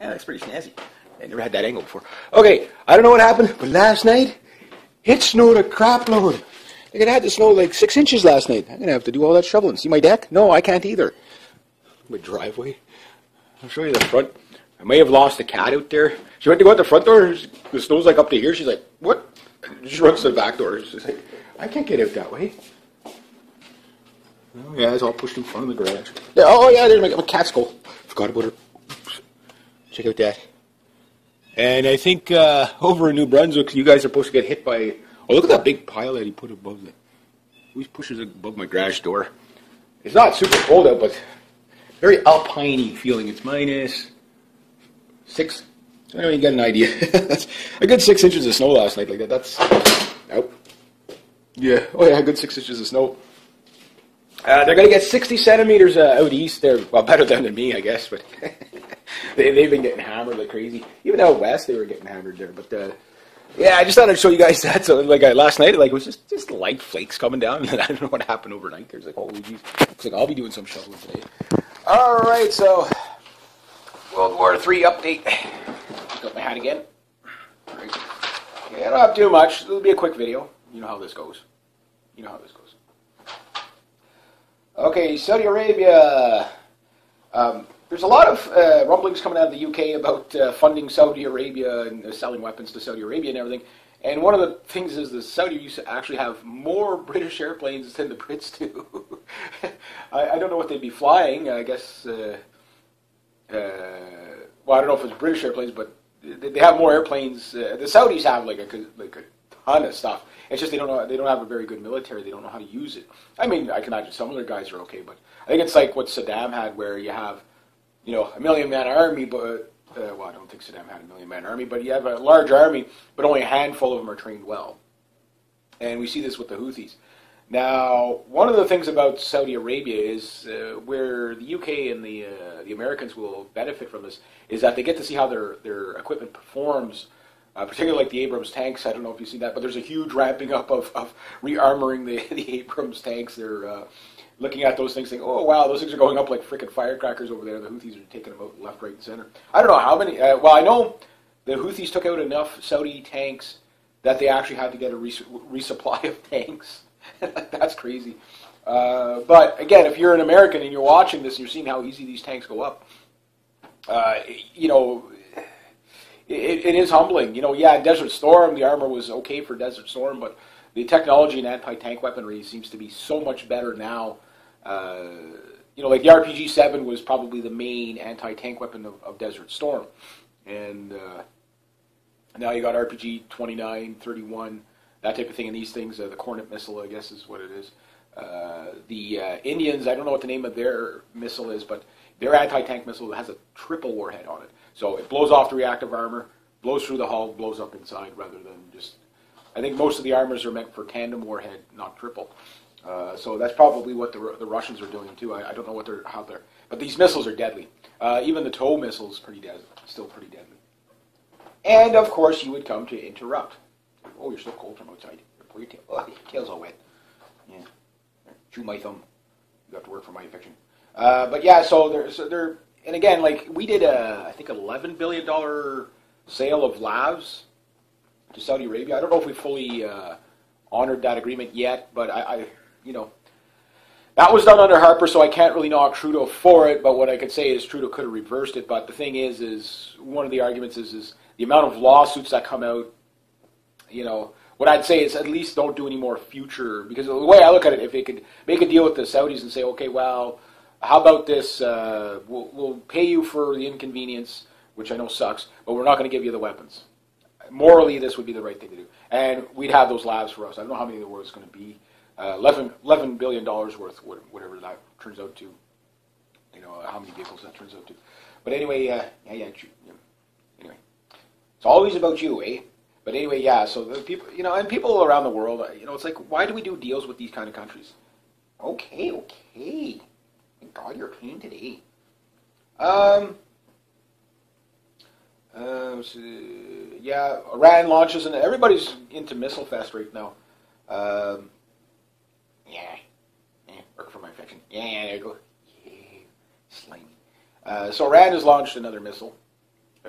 Yeah, that's pretty snazzy. I never had that angle before. Okay, I don't know what happened, but last night, it snowed a crap load. Like it had to snow like 6 inches last night. I'm going to have to do all that shoveling. See my deck? No, I can't either. My driveway. I'll show you the front. I may have lost the cat out there. She went to go out the front door. The snow's like up to here. She's like, what? She runs to the back door. She's like, I can't get out that way. Oh, yeah, it's all pushed in front of the garage. Yeah, oh, yeah, there's my cat skull. Forgot about her. Oops. Check out that. And I think over in New Brunswick, you guys are supposed to get hit by... Oh, look at that big pile that he put above the... Always pushes it above my garage door. It's not super cold out, but very alpine-y feeling. It's -6. So anyway, you get an idea. That's a good 6 inches of snow last night like that. That's... Out. Yeah, oh yeah, a good 6 inches of snow. They're going to get 60 centimeters out east. They're, well, better than me, I guess, but they've been getting hammered like crazy. Even out west, they were getting hammered there. But, yeah, I just thought I'd show you guys that. So, like, last night, like, it was just light flakes coming down, and I don't know what happened overnight. There's like, holy geez. Looks like I'll be doing some shoveling today. All right, so, World War III update. Got my hat again. Right. Yeah, I don't have too much. It'll be a quick video. You know how this goes. You know how this goes. Okay, Saudi Arabia. There's a lot of rumblings coming out of the UK about funding Saudi Arabia and selling weapons to Saudi Arabia and everything. And one of the things is the Saudis actually have more British airplanes than the Brits do. I don't know what they'd be flying. I guess, well, I don't know if it's British airplanes, but they have more airplanes. The Saudis have like a ton of stuff. It's just they don't have a very good military. They don't know how to use it. I mean, I can imagine some of their guys are okay, but I think it's like what Saddam had, where you have, you know, a 1,000,000-man army, but well, I don't think Saddam had a 1,000,000-man army, but you have a large army, but only a handful of them are trained well. And we see this with the Houthis. Now, one of the things about Saudi Arabia is where the UK and the Americans will benefit from this is that they get to see how their equipment performs. Particularly like the Abrams tanks. I don't know if you've seen that, but there's a huge ramping up of re-armoring the Abrams tanks. They're looking at those things saying, oh, wow, those things are going up like freaking firecrackers over there. The Houthis are taking them out left, right, and center. I don't know how many. Well, I know the Houthis took out enough Saudi tanks that they actually had to get a resupply of tanks. That's crazy. But, again, if you're an American and you're watching this and you're seeing how easy these tanks go up, you know, it is humbling. You know, yeah, Desert Storm, the armor was okay for Desert Storm, but the technology in anti-tank weaponry seems to be so much better now. You know, like the RPG-7 was probably the main anti-tank weapon of Desert Storm. And now you got RPG-29, 31, that type of thing. And these things, the Cornet missile, I guess is what it is. The Indians, I don't know what the name of their missile is, but their anti-tank missile has a triple warhead on it. So it blows off the reactive armor, blows through the hull, blows up inside rather than just... I think most of the armors are meant for tandem warhead, not triple. So that's probably what the Russians are doing too. I don't know how they're... But these missiles are deadly. Even the TOW missile is still pretty deadly. And of course you would come to interrupt. Oh, you're so cold from outside. Pull your tail. Oh, your tail's all wet. Yeah. Chew my thumb. You have to work for my infection. But yeah, so they're and again, like we did I think $11 billion sale of LAVs to Saudi Arabia. I don't know if we fully honored that agreement yet, but I you know, that was done under Harper, so I can't really knock Trudeau for it. But what I could say is Trudeau could have reversed it. But the thing is one of the arguments is the amount of lawsuits that come out. You know, what I'd say is at least don't do any more future, because the way I look at it, if they could make a deal with the Saudis and say, okay, well, how about this? We'll pay you for the inconvenience, which I know sucks, but we're not going to give you the weapons. Morally, this would be the right thing to do. And we'd have those labs for us. I don't know how many there was going to be. $11 billion worth, whatever that turns out to. You know, how many vehicles that turns out to. But anyway, anyway. It's always about you, eh? But anyway, yeah, so the people, you know, and people around the world, you know, it's like, why do we do deals with these kind of countries? Okay. Thank God you're clean today. Yeah, Iran launches, and everybody's into Missile Fest right now. Work for my infection. Yeah, there you go. Yeah, slimy. So Iran has launched another missile.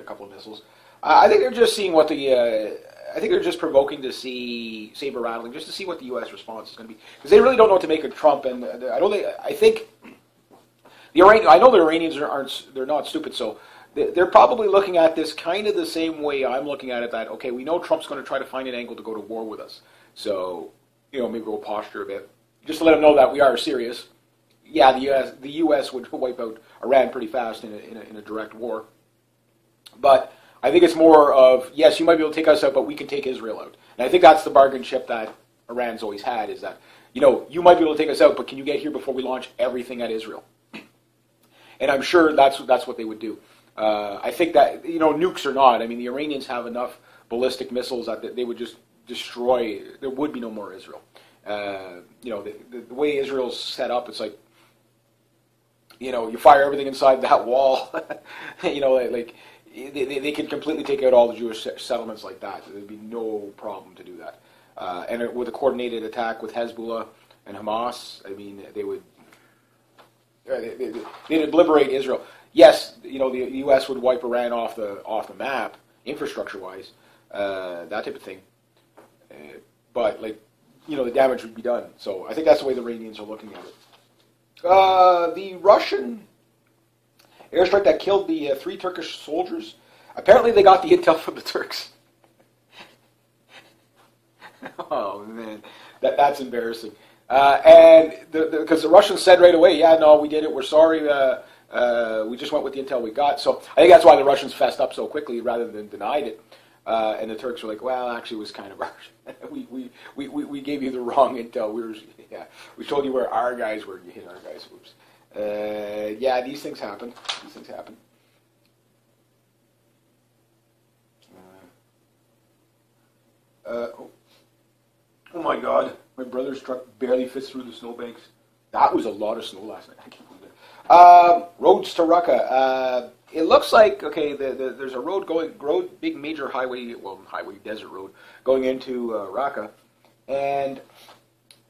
couple of missiles. I think they're just seeing what the. I think they're just provoking to see saber rattling, just to see what the U.S. response is going to be, because they really don't know what to make of Trump, and I don't. I think I know the Iranians aren't. They're not stupid, so they're probably looking at this kind of the same way I'm looking at it. That okay, we know Trump's going to try to find an angle to go to war with us, so maybe we'll posture a bit, just to let them know that we are serious. Yeah, the U.S. would wipe out Iran pretty fast in a direct war, but I think it's more of, yes, you might be able to take us out, but we can take Israel out. And I think that's the bargain chip that Iran's always had, is that, you might be able to take us out, but can you get here before we launch everything at Israel? And I'm sure that's what they would do. I think that, nukes or not, I mean, the Iranians have enough ballistic missiles that they would just destroy. There would be no more Israel. The way Israel's set up, it's like, you fire everything inside that wall, they could completely take out all the Jewish settlements like that. There'd be no problem to do that. And with a coordinated attack with Hezbollah and Hamas, I mean, they'd liberate Israel. Yes, the U.S. would wipe Iran off the map, infrastructure-wise, that type of thing. But the damage would be done. So I think that's the way the Iranians are looking at it. The Russian airstrike that killed the 3 Turkish soldiers, apparently they got the intel from the Turks. Oh, man. That's embarrassing. And because the Russians said right away, yeah, no, we did it, we're sorry, we just went with the intel we got. So I think that's why the Russians fessed up so quickly rather than denied it. And the Turks were like, well, actually, it was kind of ours. we gave you the wrong intel. We told you where our guys were. You hit our guys. Oops. Yeah, these things happen. Oh my God! My brother's truck barely fits through the snowbanks. That was a lot of snow last night. I can't believe it. Roads to Raqqa. It looks like, okay, there's a big major highway, desert road, going into Raqqa, and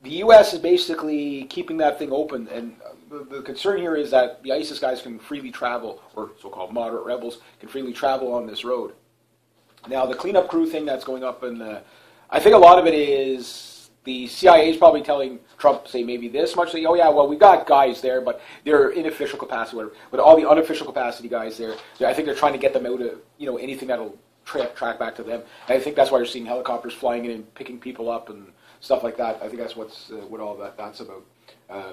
the U.S. is basically keeping that thing open, and the concern here is that the ISIS guys can freely travel, or so-called moderate rebels can freely travel on this road. Now, the cleanup crew thing that's going up, I think a lot of it is the CIA is probably telling Trump, say, maybe this much, say, oh yeah, well, we got guys there, but they're in official capacity, whatever. But all the unofficial capacity guys there, I think they're trying to get them out of, anything that'll track back to them. And I think that's why you're seeing helicopters flying in and picking people up and stuff like that. I think that's what all that's about,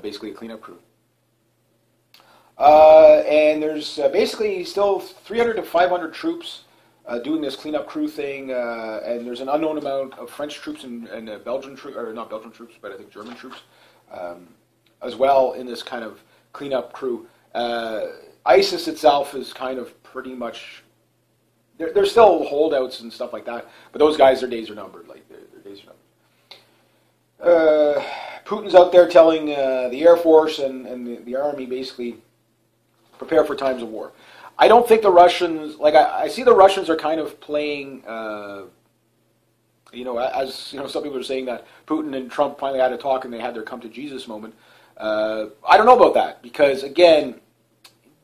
basically a cleanup crew. And there's basically still 300 to 500 troops doing this cleanup crew thing, and there's an unknown amount of French troops and Belgian troops, or not Belgian troops, but I think German troops, as well in this kind of cleanup crew. ISIS itself is kind of pretty much, there's still holdouts and stuff like that, but those guys, their days are numbered. Their days are numbered. Putin's out there telling the Air Force and the Army basically prepare for times of war. I don't think the Russians, I see the Russians are kind of playing, as some people are saying that Putin and Trump finally had a talk and they had their come to Jesus moment. I don't know about that, because again,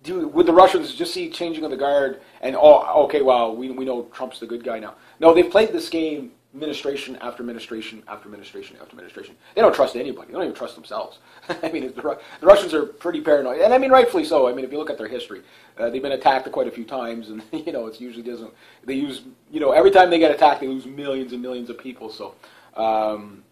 would the Russians just see changing of the guard and, okay, well, we know Trump's the good guy now. No, they've played this game administration after administration after administration after administration. They don't trust anybody. They don't even trust themselves. I mean, the Russians are pretty paranoid, and I mean, rightfully so. I mean, if you look at their history, they've been attacked quite a few times, and it usually doesn't. They use, every time they get attacked, they lose millions and millions of people. So, World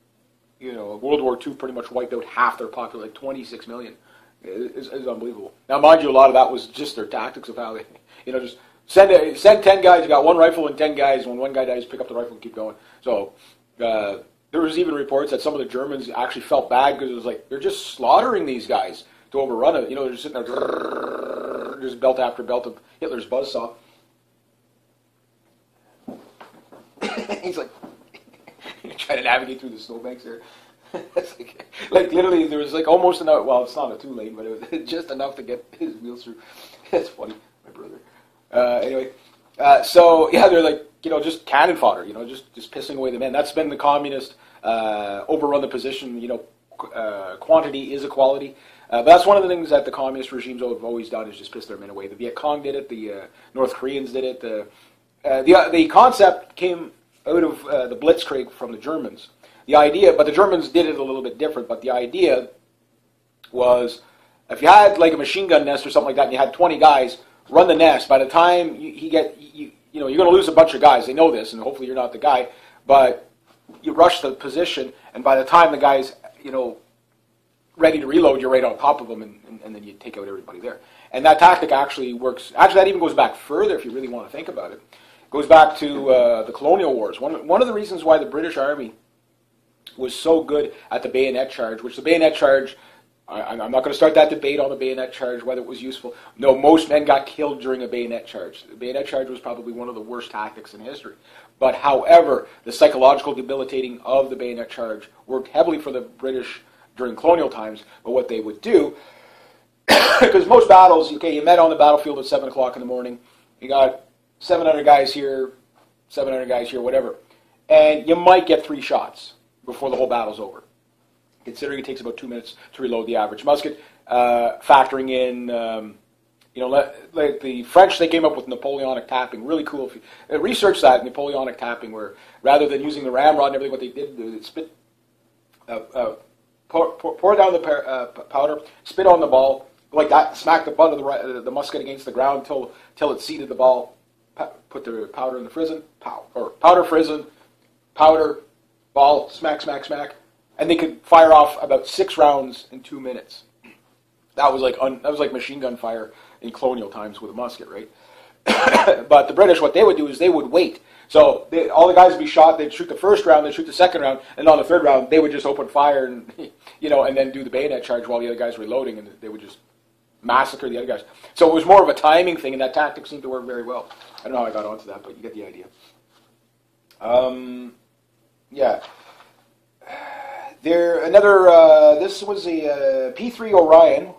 War II pretty much wiped out half their population, 26 million. It's unbelievable. Now, mind you, a lot of that was just their tactics of how they, just send 10 guys, you got one rifle and 10 guys. When one guy dies, pick up the rifle and keep going. So there was even reports that some of the Germans actually felt bad because it was like, they're just slaughtering these guys to overrun it. They're just sitting there, just belt after belt of Hitler's buzzsaw. He's like, trying to navigate through the snowbanks there. It's like literally there was almost enough, well, it's not a 2 lane, but it was just enough to get his wheels through. That's funny, my brother. Anyway, so yeah, they're just cannon fodder, just pissing away the men. That's been the communist overrun the position. Quantity is equality. But that's one of the things that the communist regimes have always done, is just piss their men away. The Viet Cong did it. The North Koreans did it. The concept came out of the Blitzkrieg from the Germans. The idea, but the Germans did it a little bit different. But the idea was, if you had like a machine gun nest or something like that, and you had 20 guys, run the nest. By the time you're going to lose a bunch of guys. They know this, and hopefully you're not the guy. But you rush the position, and by the time the guy's ready to reload, you're right on top of them, and then you take out everybody there. And that tactic actually works. Actually, that even goes back further if you really want to think about it. It goes back to the colonial wars. One of the reasons why the British Army was so good at the bayonet charge, which the bayonet charge, I'm not going to start that debate on the bayonet charge, whether it was useful. No, most men got killed during a bayonet charge. The bayonet charge was probably one of the worst tactics in history. But however, the psychological debilitating of the bayonet charge worked heavily for the British during colonial times. But what they would do, because most battles, you met on the battlefield at 7 o'clock in the morning, you got 700 guys here, 700 guys here, whatever, and you might get 3 shots before the whole battle's over, considering it takes about 2 minutes to reload the average musket, factoring in, like the French, they came up with Napoleonic tapping, really cool. If you research that, Napoleonic tapping, where rather than using the ramrod and everything, what they did is spit, pour down the powder, spit on the ball, like that, smack the butt of the musket against the ground till it seated the ball, put the powder in the frizzen, powder frizzen, powder, ball, smack, smack, smack, and they could fire off about 6 rounds in 2 minutes. That was like machine gun fire in colonial times with a musket, right? But the British, what they would do is they would wait. So all the guys would be shot. They'd shoot the first round, they'd shoot the second round, and on the third round they would just open fire and and then do the bayonet charge while the other guys were reloading, and they would just massacre the other guys. So it was more of a timing thing, and that tactic seemed to work very well. I don't know how I got onto that, but you get the idea. Yeah. This was a P-3 Orion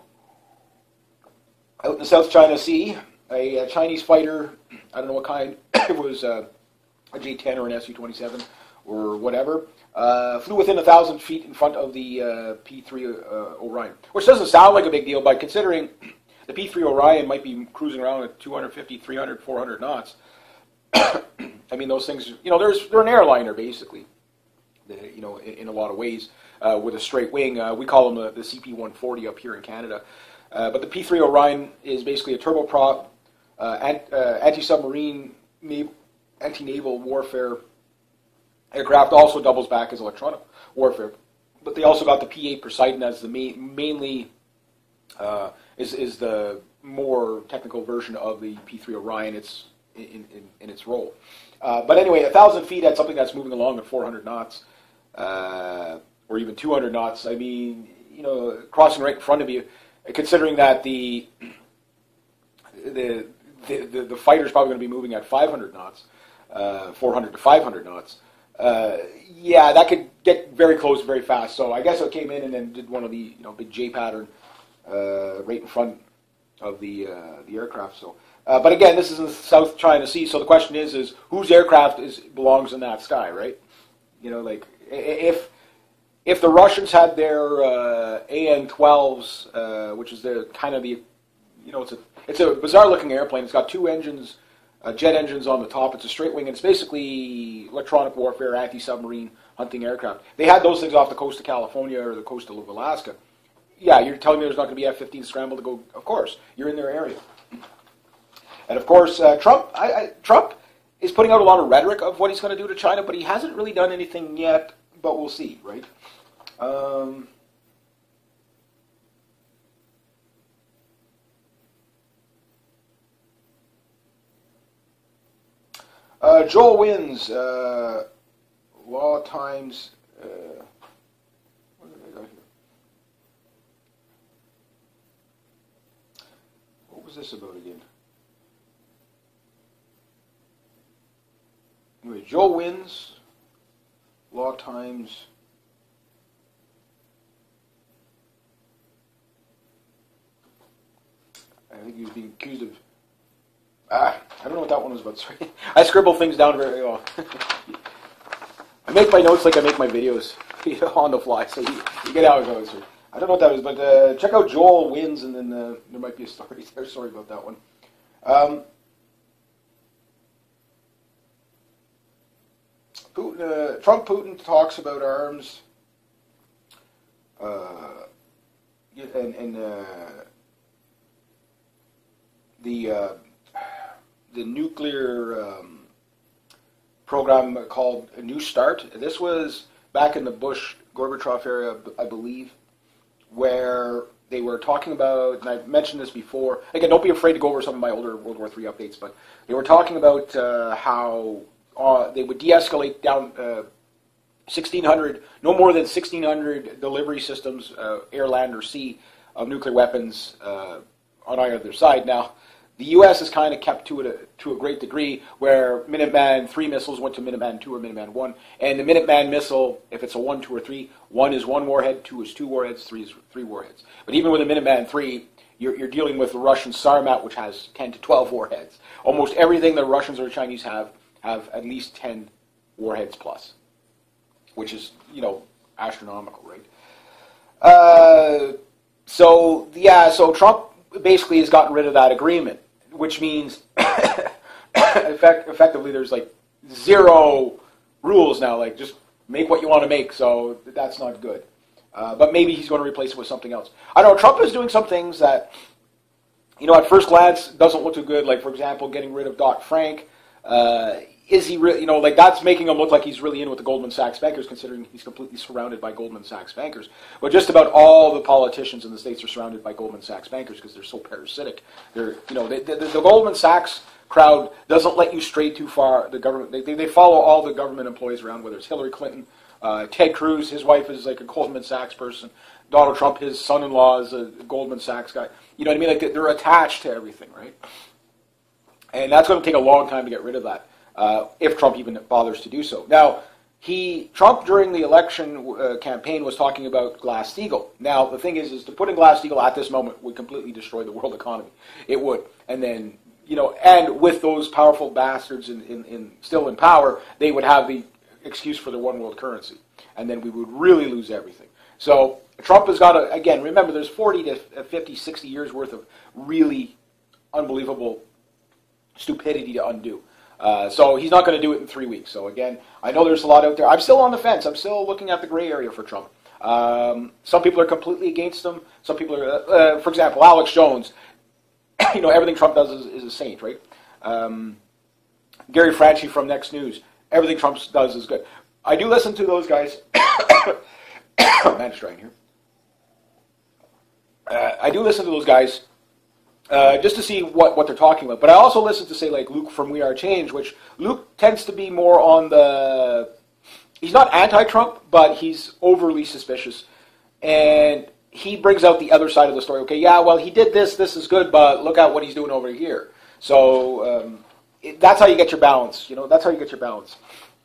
out in the South China Sea. A Chinese fighter, I don't know what kind, it was a J-10 or an Su-27 or whatever, flew within 1,000 feet in front of the P-3 Orion, which doesn't sound like a big deal, but considering the P-3 Orion might be cruising around at 250, 300, 400 knots, I mean, those things, they're an airliner, basically, in a lot of ways, with a straight wing. We call them the CP-140 up here in Canada. But the P-3 Orion is basically a turboprop, anti-submarine, anti-naval warfare aircraft. Also doubles back as electronic warfare. But they also got the P-8 Poseidon as the mainly is the more technical version of the P-3 Orion. It's in its role. But anyway, 1,000 feet at something that's moving along at 400 knots, or even 200 knots. I mean, crossing right in front of you. Considering that the fighter's probably going to be moving at 500 knots, 400 to 500 knots. Yeah, that could get very close very fast. So I guess it came in and then did one of the big J pattern right in front of the aircraft. So, but again, this is in the South China Sea. So the question is whose aircraft belongs in that sky, right? Like if the Russians had their AN-12s, which is it's a bizarre-looking airplane. It's got 2 engines, jet engines on the top. It's a straight wing, and it's basically electronic warfare, anti-submarine hunting aircraft. They had those things off the coast of California or the coast of Alaska. Yeah, you're telling me there's not going to be F-15 scrambled to go? Of course, you're in their area. And of course, Trump is putting out a lot of rhetoric of what he's going to do to China, but he hasn't really done anything yet. But we'll see, right? Joel wins. Law Times. What did I got here? What was this about again? Anyway, Joel wins. Law Times. I think he was being accused of... I don't know what that one was about. Sorry. I scribble things down very well. I make my notes like I make my videos on the fly, so you get how it goes. I don't know what that is, but check out Joel Wins, and then there might be a story there. Sorry about that one. Trump-Putin talks about arms, and the nuclear program called a New Start. This was back in the Bush-Gorbachev era, I believe, where they were talking about, and I've mentioned this before, again, don't be afraid to go over some of my older World War III updates, but they were talking about how they would de-escalate down 1,600, no more than 1,600 delivery systems, air, land, or sea, of nuclear weapons on either side. Now, the U.S. has kind of kept to it to a great degree, where Minuteman III missiles went to Minuteman II or Minuteman I, and the Minuteman missile, if it's a 1, 2, or 3, 1 is 1 warhead, 2 is 2 warheads, 3 is 3 warheads. But even with a Minuteman III, you're dealing with the Russian Sarmat, which has 10 to 12 warheads. Almost everything the Russians or the Chinese have at least 10 warheads plus, which is, astronomical, right? So Trump basically has gotten rid of that agreement, which means effectively there's like zero rules now, like just make what you want to make, so that's not good. But maybe he's going to replace it with something else. I don't know, Trump is doing some things that, at first glance doesn't look too good, like, for example, getting rid of Dodd-Frank. Is he really, that's making him look like he's really in with the Goldman Sachs bankers, considering he's completely surrounded by Goldman Sachs bankers. But just about all the politicians in the States are surrounded by Goldman Sachs bankers because they're so parasitic. They're, the Goldman Sachs crowd doesn't let you stray too far. The government, they follow all the government employees around, whether it's Hillary Clinton, Ted Cruz, his wife is like a Goldman Sachs person. Donald Trump, his son-in-law is a Goldman Sachs guy. You know what I mean? Like they're attached to everything, right? And that's going to take a long time to get rid of that. If Trump even bothers to do so. Now, Trump during the election campaign was talking about Glass-Steagall. Now, the thing is to put in Glass-Steagall at this moment would completely destroy the world economy. It would. And then, and with those powerful bastards still in power, they would have the excuse for the one world currency. And then we would really lose everything. So Trump has got to, again, remember, there's 40 to 50, 60 years worth of really unbelievable stupidity to undo. So he's not going to do it in 3 weeks. So again, I know there's a lot out there. I'm still on the fence. I'm still looking at the gray area for Trump. Some people are completely against him. Some people are, for example, Alex Jones. Everything Trump does is a saint, right? Gary Franchi from Next News. Everything Trump does is good. I do listen to those guys. Man, it's trying here. I do listen to those guys. Just to see what they're talking about. But I also listen to, say, like Luke from We Are Change, which Luke tends to be more on the... He's not anti-Trump, but he's overly suspicious. And he brings out the other side of the story. Okay, yeah, well, he did this is good, but look at what he's doing over here. So that's how you get your balance. That's how you get your balance.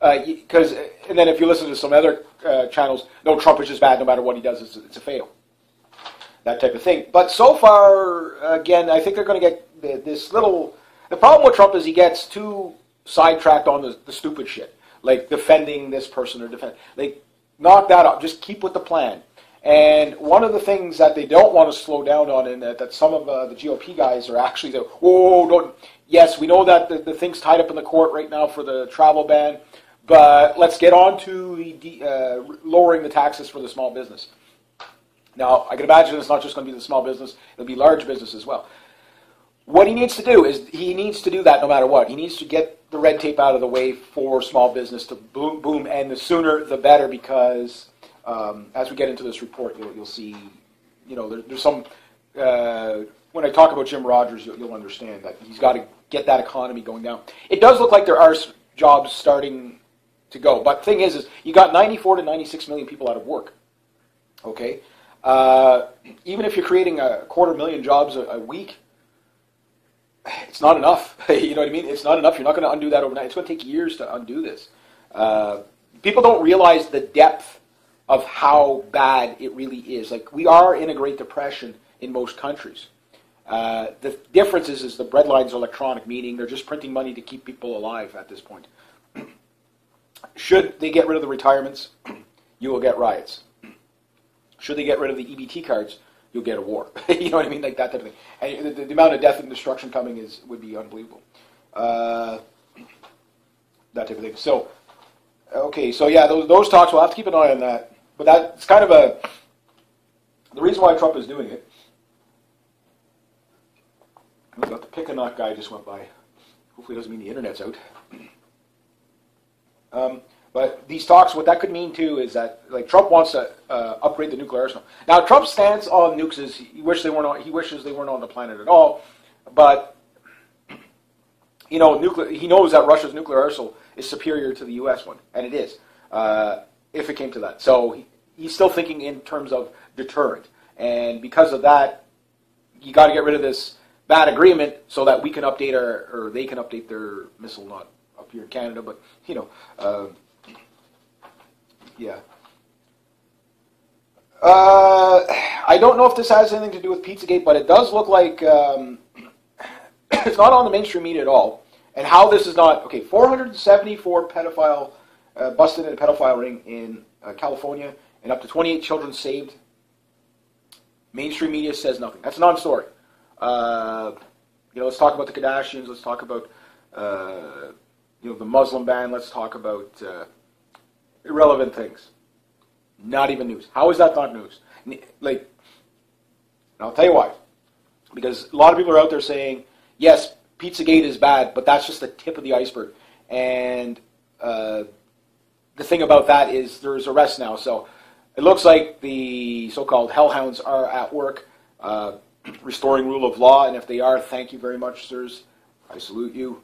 And then if you listen to some other channels, no, Trump is just bad no matter what he does. It's a fail. That type of thing. But so far, again, I think they're going to get this little... The problem with Trump is he gets too sidetracked on the stupid shit, like defending this person or knock that out. Just keep with the plan. And one of the things that they don't want to slow down on, and that some of the GOP guys are actually, don't... Yes, we know that the thing's tied up in the court right now for the travel ban, but let's get on to lowering the taxes for the small business. Now, I can imagine it's not just going to be the small business, it'll be large business as well. What he needs to do is, he needs to do that no matter what. He needs to get the red tape out of the way for small business to boom, and the sooner the better, because as we get into this report, you'll see, there's some, when I talk about Jim Rogers, you'll understand that he's got to get that economy going down. It does look like there are jobs starting to go, but the thing is you got 94 to 96 million people out of work, okay? Even if you're creating 250,000 jobs a week, it's not enough. You know what I mean? It's not enough. You're not going to undo that overnight. It's going to take years to undo this. People don't realize the depth of how bad it really is. Like, we are in a Great Depression in most countries. The difference is the breadline's electronic, meaning they're just printing money to keep people alive at this point. Should they get rid of the retirements, you will get riots. should they get rid of the EBT cards, you'll get a war. You know what I mean? Like that type of thing. And the amount of death and destruction coming would be unbelievable. That type of thing. So, okay, so yeah, those talks, we'll have to keep an eye on that. But that's kind of the reason why Trump is doing it. We've got the pick-a-knock guy just went by. Hopefully it doesn't mean the internet's out. But these talks, what that could mean too is that like Trump wants to upgrade the nuclear arsenal. Now Trump's stance on nukes is he wishes they weren't on the planet at all. But you know, he knows that Russia's nuclear arsenal is superior to the U.S. one, and it is if it came to that. So he's still thinking in terms of deterrent, and because of that, you got to get rid of this bad agreement so that we can update or they can update their missile, not up here in Canada, but you know, yeah. I don't know if this has anything to do with Pizzagate, but it does look like it's not on the mainstream media at all. And how this is not okay. 474 pedophile busted in a pedophile ring in California, and up to 28 children saved. Mainstream media says nothing. That's a non-story. You know, let's talk about the Kardashians. Let's talk about you know, the Muslim ban. Let's talk about irrelevant things. Not even news. How is that not news? Like, and I'll tell you why. Because a lot of people are out there saying, yes, Pizzagate is bad, but that's just the tip of the iceberg. And the thing about that is there's arrests now. So it looks like the so-called hellhounds are at work restoring rule of law. And if they are, thank you very much, sirs. I salute you.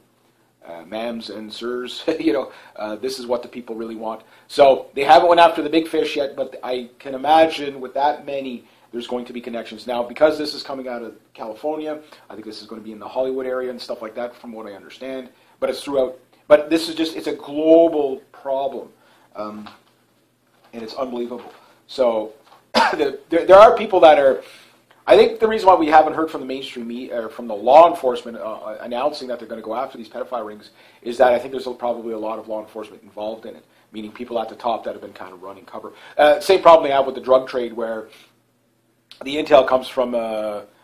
Ma'ams and sirs, you know, this is what the people really want. So they haven't went after the big fish yet, but I can imagine with that many, there's going to be connections. Now, because this is coming out of California, I think this is going to be in the Hollywood area and stuff like that, from what I understand. But it's throughout. But this is just, it's a global problem. And it's unbelievable. So there are people that are, I think the reason why we haven't heard from the mainstream media, or from the law enforcement announcing that they're going to go after these pedophile rings, is that I think there's probably a lot of law enforcement involved in it, meaning people at the top that have been kind of running cover. Same problem they have with the drug trade, where the intel comes from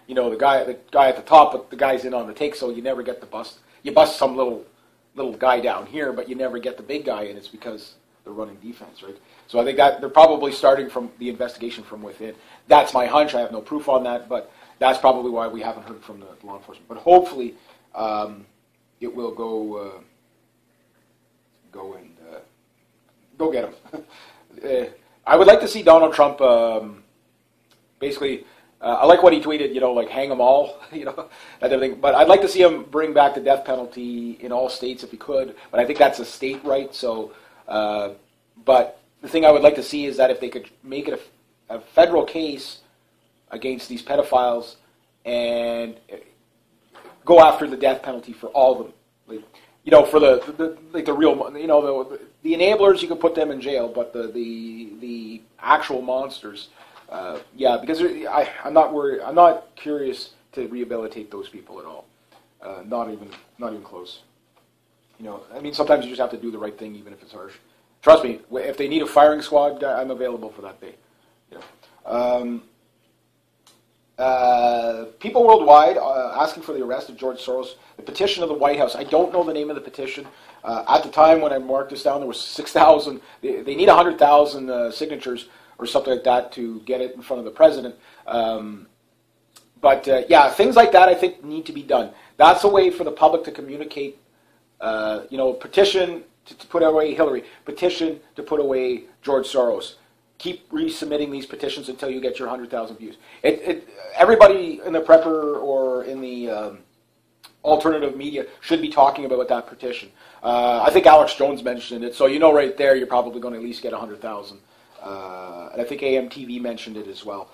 you know, the guy at the top, but the guy's in on the take, so you never get the bust. You bust some little guy down here, but you never get the big guy, and it's because they're running defense, right? So I think that they're probably starting from the investigation from within. That's my hunch. I have no proof on that, but that's probably why we haven't heard from the law enforcement. But hopefully, it will go get him. I would like to see Donald Trump. Basically, I like what he tweeted. You know, like hang them all. You know, that everything. But I'd like to see him bring back the death penalty in all states if he could. But I think that's a state right. So, but the thing I would like to see is that if they could make it a federal case against these pedophiles and go after the death penalty for all of them. Like, you know, for the real, you know, the enablers, you can put them in jail, but the actual monsters, yeah, because I'm not worried. I'm not curious to rehabilitate those people at all. Not even close. You know, I mean, sometimes you just have to do the right thing, even if it's harsh. Trust me, if they need a firing squad, I'm available for that day. You know. People worldwide asking for the arrest of George Soros. The petition of the White House. I don't know the name of the petition. At the time when I marked this down, there was 6,000. They need 100,000 signatures or something like that to get it in front of the president. But yeah, things like that I think need to be done. That's a way for the public to communicate. You know, petition to put away Hillary. Petition to put away George Soros. Keep resubmitting these petitions until you get your 100,000 views. Everybody in the prepper or in the alternative media should be talking about that petition. I think Alex Jones mentioned it, so you know right there you're probably going to at least get 100,000. And I think AMTV mentioned it as well.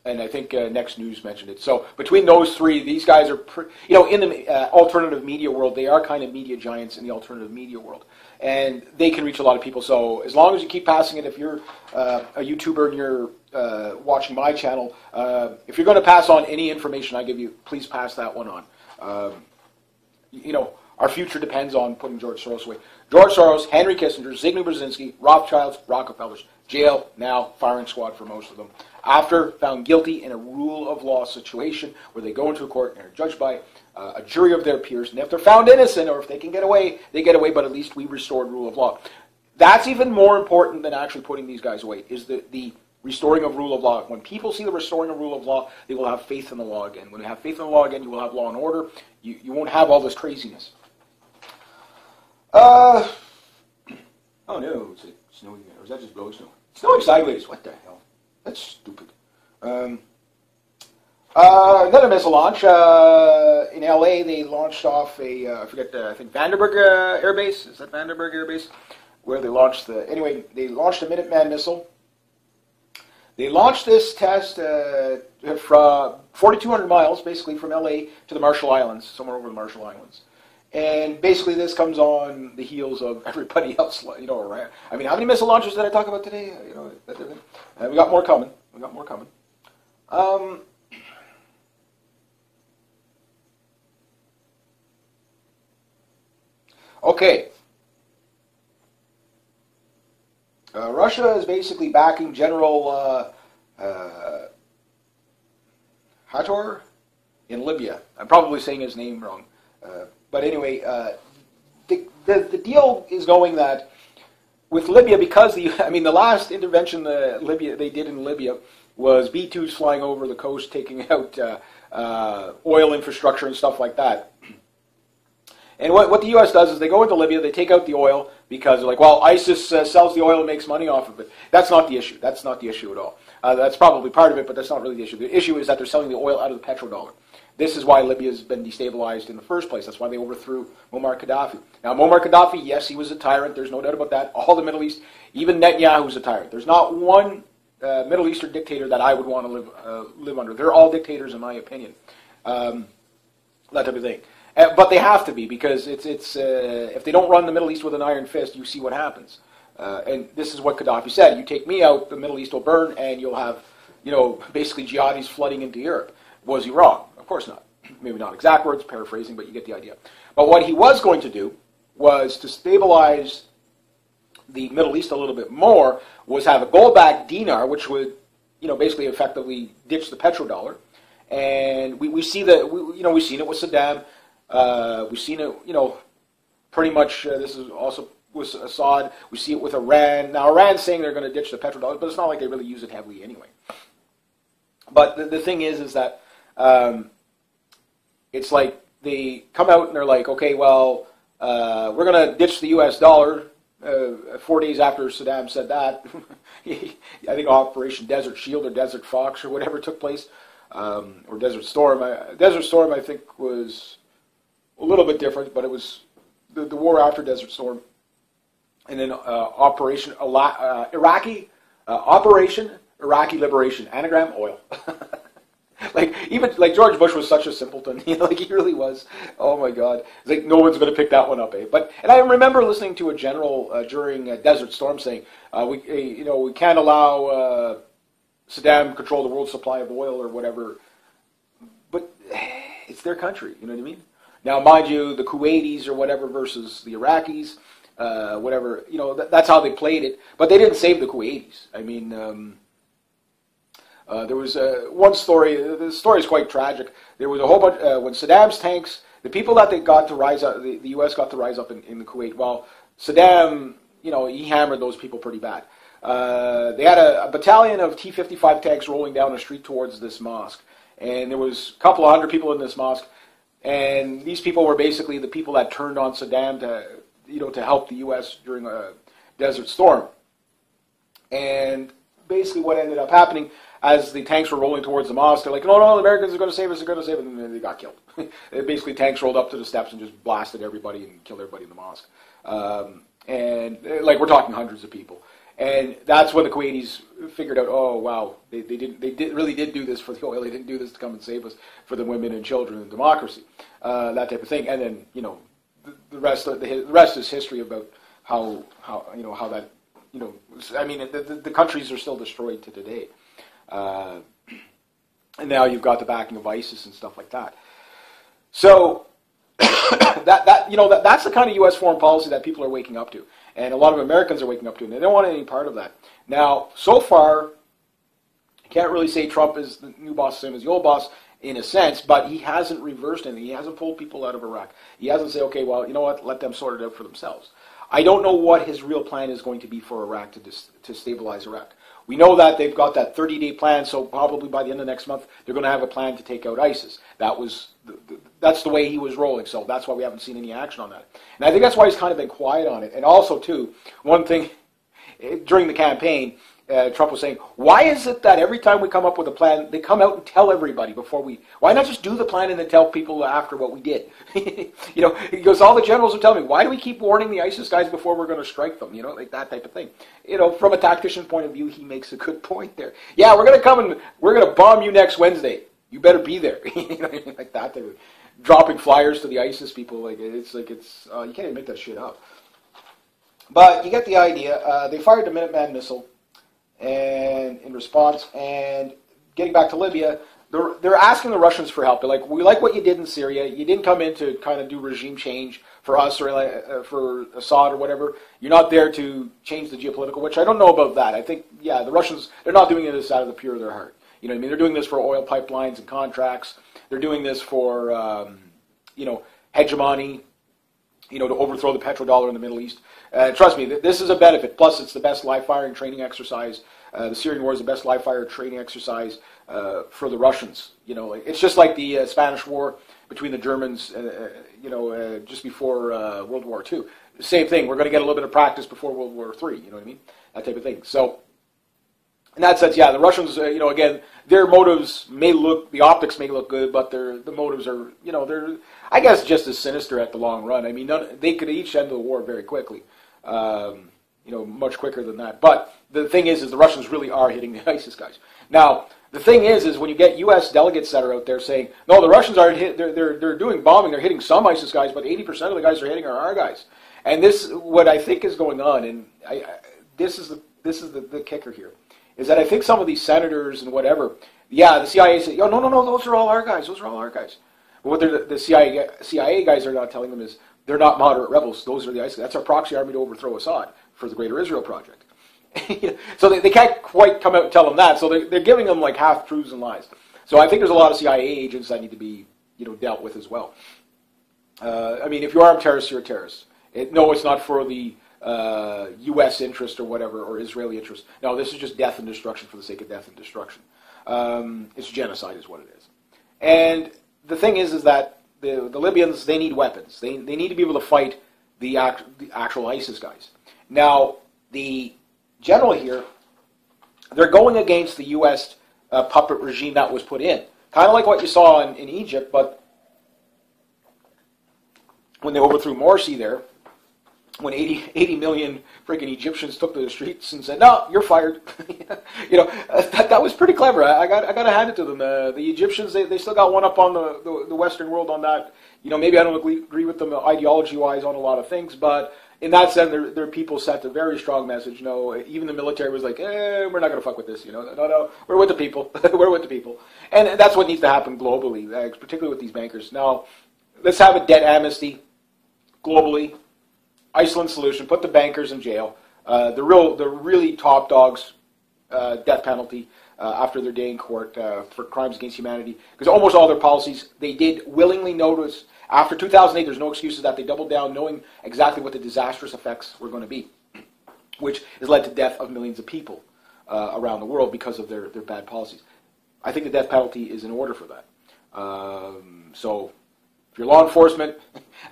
And I think Next News mentioned it. So between those three, these guys are, you know, in the alternative media world, they are kind of media giants in the alternative media world. And they can reach a lot of people. So as long as you keep passing it, if you're a YouTuber and you're watching my channel, if you're going to pass on any information I give you, please pass that one on. You know, our future depends on putting George Soros away. George Soros, Henry Kissinger, Zbigniew Brzezinski, Rothschilds, Rockefellers. Jail, now firing squad for most of them. After found guilty in a rule of law situation where they go into a court and are judged by a jury of their peers, and if they're found innocent or if they can get away, they get away, but at least we restored rule of law. That's even more important than actually putting these guys away, is the restoring of rule of law. When people see the restoring of rule of law, they will have faith in the law again. When you have faith in the law again, you will have law and order. You won't have all this craziness. Oh no, is it snowing there? Or is that just blowing snow? It's snowing sideways. What the hell? That's stupid. Another missile launch. In LA, they launched off I think Vandenberg Air Base. Is that Vandenberg Air Base? Where they launched they launched a Minuteman missile. They launched this test from 4,200 miles, basically from LA to the Marshall Islands, somewhere over the Marshall Islands. And basically this comes on the heels of everybody else, around. I mean, how many missile launches did I talk about today? We got more coming. Okay. Russia is basically backing General Hator in Libya. I'm probably saying his name wrong. But anyway, the deal is going that with Libya, because the last intervention they did in Libya was B-2s flying over the coast, taking out oil infrastructure and stuff like that. And what the U.S. does is they go into Libya, they take out the oil because they're like, well, ISIS sells the oil and makes money off of it. That's not the issue. That's not the issue at all. That's probably part of it, but that's not really the issue. The issue is that they're selling the oil out of the petrodollar. This is why Libya has been destabilized in the first place. That's why they overthrew Muammar Gaddafi. Now, Muammar Gaddafi, yes, he was a tyrant. There's no doubt about that. All the Middle East, even Netanyahu's a tyrant. There's not one Middle Eastern dictator that I would want to live under. They're all dictators, in my opinion. That type of thing. But they have to be, because it's if they don't run the Middle East with an iron fist, you see what happens. And this is what Gaddafi said. You take me out, the Middle East will burn, and you'll have, basically jihadis flooding into Europe. Was he wrong? Of course not. Maybe not exact words, paraphrasing, but you get the idea. But what he was going to do was to stabilize the Middle East a little bit more, was have a gold-backed dinar, which would, basically effectively ditch the petrodollar. And we've seen it with Saddam. We've seen it, pretty much. This is also with Assad. We see it with Iran. Now, Iran's saying they're going to ditch the petrodollar, but it's not like they really use it heavily anyway. But the thing is that it's like they come out and they're like, okay, well, we're going to ditch the U.S. dollar. 4 days after Saddam said that, I think Operation Desert Shield or Desert Fox or whatever took place, or Desert Storm. Desert Storm, I think, was a little bit different, but it was the war after Desert Storm. And then Operation Iraqi Liberation, anagram oil. Like George Bush was such a simpleton, like he really was. Oh my God, it's like no one's going to pick that one up, eh? And I remember listening to a general during Desert Storm saying, we can't allow Saddam control the world's supply of oil or whatever. But it's their country, you know what I mean? Now, mind you, the Kuwaitis or whatever versus the Iraqis, whatever, that's how they played it. But they didn't save the Kuwaitis. I mean. There was one story. The story is quite tragic. There was a whole bunch when Saddam's tanks, the people that they got to rise up, the U.S. got to rise up in the Kuwait. Well, Saddam, he hammered those people pretty bad. They had a battalion of T-55 tanks rolling down the street towards this mosque, and there was a couple of hundred people in this mosque, and these people were basically the people that turned on Saddam to help the U.S. during a Desert Storm. And basically, what ended up happening, as the tanks were rolling towards the mosque, they're like, no, the Americans are going to save us, and then they got killed. Basically, tanks rolled up to the steps and just blasted everybody and killed everybody in the mosque. And we're talking hundreds of people. And that's when the Kuwaitis figured out, oh, wow, they really did do this for the oil. They didn't do this to come and save us for the women and children and democracy, that type of thing. And then, the rest is history about how that, the countries are still destroyed to today. And now you've got the backing of ISIS and stuff like that. So That's the kind of U.S. foreign policy that people are waking up to, and a lot of Americans are waking up to, and they don't want any part of that. Now, so far, I can't really say Trump is the new boss, same as the old boss, in a sense, but he hasn't reversed anything. He hasn't pulled people out of Iraq. He hasn't said, okay, well, you know what, let them sort it out for themselves. I don't know what his real plan is going to be for Iraq to stabilize Iraq. We know that they've got that 30-day plan, so probably by the end of next month, they're going to have a plan to take out ISIS. That's the way he was rolling, so that's why we haven't seen any action on that. And I think that's why he's kind of been quiet on it. And also, too, one thing, during the campaign, Trump was saying, why is it that every time we come up with a plan, they come out and tell everybody before why not just do the plan and then tell people after what we did? He goes, all the generals are telling me, why do we keep warning the ISIS guys before we're going to strike them? Like that type of thing. From a tactician point of view, he makes a good point there. Yeah, we're going to come and we're going to bomb you next Wednesday. You better be there. Like that. They were dropping flyers to the ISIS people. You can't even make that shit up. But you get the idea. They fired the Minuteman missile. And in response, and getting back to Libya, they're asking the Russians for help. They're like, we like what you did in Syria. You didn't come in to kind of do regime change for us or for Assad or whatever. You're not there to change the geopolitical, which I don't know about that. I think, yeah, the Russians, they're not doing this out of the pure of their heart. You know what I mean? They're doing this for oil pipelines and contracts. They're doing this for, hegemony, to overthrow the petrodollar in the Middle East. Trust me, this is a benefit. Plus, it's the best live firing training exercise. The Syrian war is the best live fire training exercise for the Russians. It's just like the Spanish War between the Germans, just before World War II. Same thing. We're going to get a little bit of practice before World War III. You know what I mean? That type of thing. So, in that sense, yeah, the Russians, again, their motives the optics may look good, but the motives are, they're, I guess, just as sinister at the long run. I mean, they could each end the war very quickly, much quicker than that. But the thing is the Russians really are hitting the ISIS guys. Now, the thing is when you get U.S. delegates that are out there saying, no, the Russians aren't they're doing bombing, they're hitting some ISIS guys, but 80% of the guys they're hitting are our guys. And this, what I think is going on, and this is the kicker here, is that I think some of these senators and whatever, yeah, the CIA say, no, those are all our guys. Those are all our guys. But what the CIA guys are not telling them is they're not moderate rebels. Those are the ISIS. That's our proxy army to overthrow Assad for the Greater Israel Project. So they can't quite come out and tell them that. So they're giving them like half-truths and lies. So I think there's a lot of CIA agents that need to be dealt with as well. If you are a terrorist, you're a terrorist. No, it's not for the U.S. interest or whatever, or Israeli interest. No, this is just death and destruction for the sake of death and destruction. It's genocide is what it is. And the thing is that the Libyans, they need weapons. They need to be able to fight the actual ISIS guys. Now, the general here, they're going against the U.S. Puppet regime that was put in. Kind of like what you saw in Egypt, but when they overthrew Morsi there, when 80 million freaking Egyptians took to the streets and said, "No, you're fired," that was pretty clever. I got to hand it to them. The Egyptians, they still got one up on the Western world on that. Maybe I don't agree with them ideology-wise on a lot of things, but in that sense, their people sent a very strong message. Even the military was like, we're not going to fuck with this. No, we're with the people. We're with the people, and that's what needs to happen globally, particularly with these bankers. Now, let's have a debt amnesty globally. Iceland solution, put the bankers in jail. The really top dogs, death penalty after their day in court for crimes against humanity. Because almost all their policies, they did willingly notice. After 2008, there's no excuses that they doubled down knowing exactly what the disastrous effects were going to be, which has led to death of millions of people around the world because of their bad policies. I think the death penalty is in order for that. So if you're law enforcement,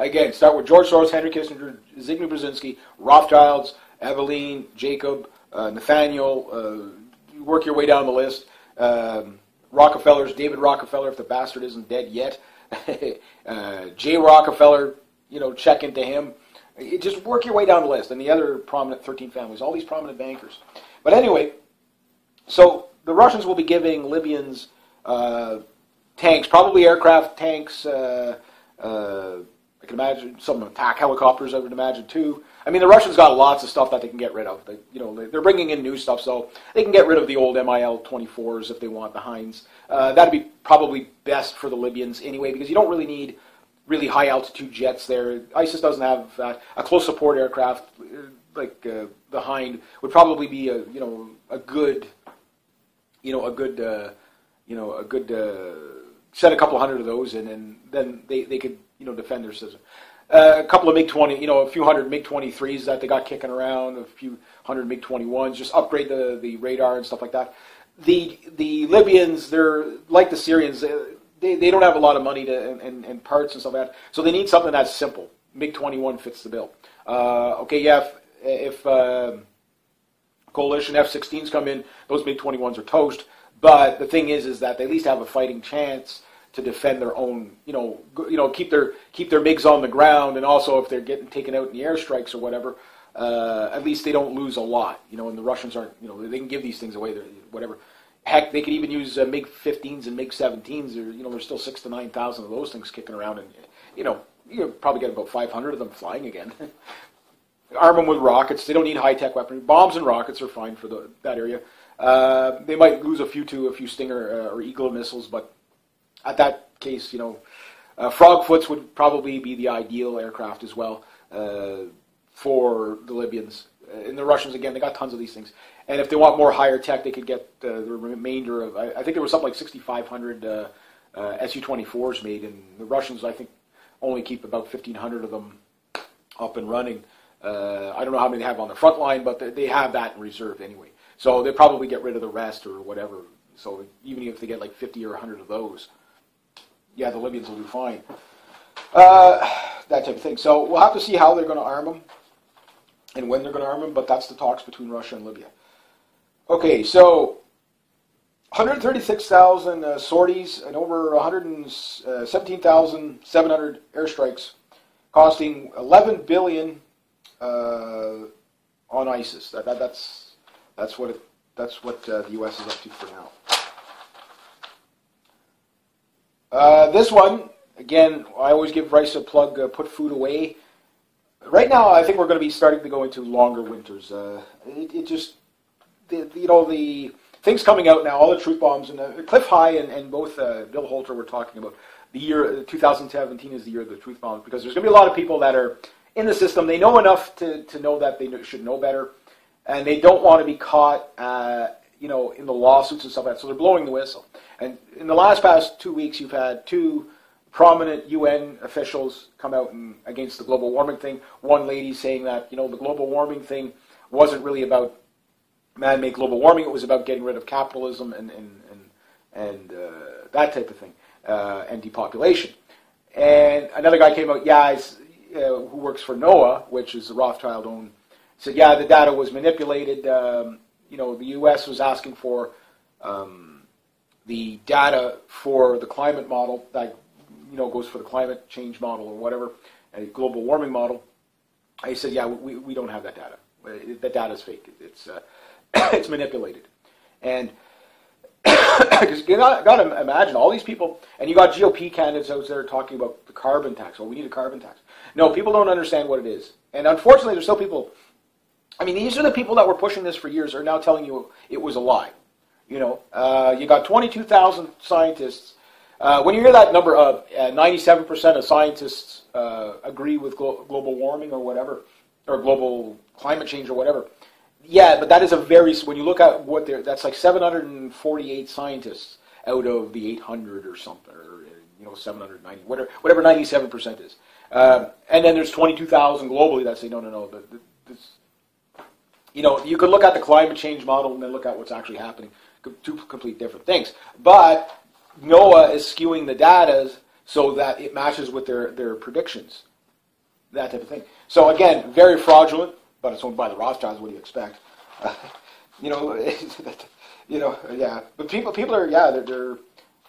again, start with George Soros, Henry Kissinger, Zbigniew Brzezinski, Rothschilds, Evelyn, Jacob, Nathaniel, work your way down the list. Rockefellers, David Rockefeller, if the bastard isn't dead yet. Jay Rockefeller, check into him. Just work your way down the list. And the other prominent 13 families, all these prominent bankers. But anyway, so the Russians will be giving Libyans tanks, probably aircraft tanks. I can imagine some attack helicopters, I would imagine, too. I mean, the Russians got lots of stuff that they can get rid of. They're bringing in new stuff, so they can get rid of the old MiL-24s if they want, the Hinds. That'd be probably best for the Libyans anyway, because you don't really need really high altitude jets there. ISIS doesn't have that. A close support aircraft like the Hind would probably be a good set a couple hundred of those, and then they could defend their system. A couple of MiG-20, a few hundred MiG-23s that they got kicking around, a few hundred MiG-21s, just upgrade the radar and stuff like that. The Libyans, they're like the Syrians. They don't have a lot of money and parts and stuff like that, so they need something that's simple. MiG-21 fits the bill. If coalition F-16s come in, those MiG-21s are toast. But the thing is that they at least have a fighting chance to defend their own, keep their MiGs on the ground, and also if they're getting taken out in the airstrikes or whatever, at least they don't lose a lot. And the Russians aren't, they can give these things away, whatever. Heck, they could even use MiG-15s and MiG-17s. There's still 6,000 to 9,000 of those things kicking around, and you probably get about 500 of them flying again. Arm them with rockets. They don't need high-tech weaponry. Bombs and rockets are fine for that area. They might lose a few Stinger or Eagle missiles, but at that case, Frogfoots would probably be the ideal aircraft as well for the Libyans. And the Russians, again, they got tons of these things. And if they want more higher tech, they could get the remainder of, I think there was something like 6,500 Su-24s made, and the Russians, I think, only keep about 1,500 of them up and running. I don't know how many they have on the front line, but they have that in reserve anyway. So they'll probably get rid of the rest or whatever. So even if they get like 50 or 100 of those, yeah, the Libyans will do fine. That type of thing. So we'll have to see how they're going to arm them and when they're going to arm them, but that's the talks between Russia and Libya. Okay, so 136,000 sorties and over 117,700 airstrikes, costing $11 billion on ISIS. That's what the U.S. is up to for now. This one, again, I always give Rice a plug. Put food away. Right now, I think we're going to be starting to go into longer winters. The things coming out now, all the truth bombs, and Cliff High and both Bill Holter were talking about the year 2017 is the year of the truth bombs, because there's going to be a lot of people that are in the system. They know enough to know that they should know better, and they don't want to be caught, in the lawsuits and stuff like that. So they're blowing the whistle. And in the past 2 weeks, you've had two prominent UN officials come out against the global warming thing. One lady saying that the global warming thing wasn't really about man-made global warming; it was about getting rid of capitalism and that type of thing, and depopulation. And another guy came out, who works for NOAA, which is the Rothschild-owned, said, the data was manipulated. The U.S. was asking for the data for the climate model that goes for the climate change model or whatever, a global warming model. I said, we don't have that data. That data is fake. It's it's manipulated. And because you got to imagine all these people, and you got GOP candidates out there talking about the carbon tax. We need a carbon tax. No, people don't understand what it is. And unfortunately, there's still people. I mean, these are the people that were pushing this for years are now telling you it was a lie. You got 22,000 scientists. When you hear that number of 97% of scientists agree with global warming or whatever, or global climate change or whatever, but that is when you look at that's like 748 scientists out of the 800 or something, or 790, whatever 97% is. And then there's 22,000 globally that say no. You could look at the climate change model and then look at what's actually happening. Two complete different things. But NOAA is skewing the data so that it matches with their predictions. That type of thing. So again, very fraudulent, but it's owned by the Rothschilds. What do you expect? But people are, they're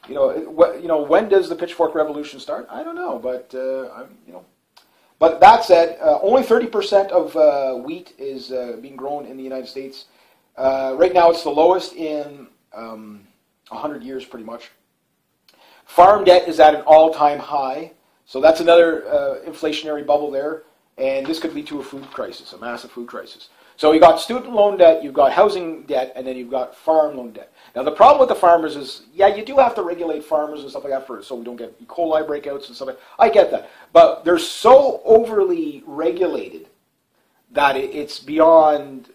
when does the pitchfork revolution start? I don't know, but But that said, only 30% of wheat is being grown in the United States. Right now, it's the lowest in 100 years, pretty much. Farm debt is at an all-time high, so that's another inflationary bubble there, and this could lead to a food crisis, a massive food crisis. So you got student loan debt, you've got housing debt, and then you've got farm loan debt. Now the problem with the farmers is, yeah, you do have to regulate farmers and stuff like that so we don't get E. coli breakouts and stuff like that. I get that. But they're so overly regulated that it's beyond,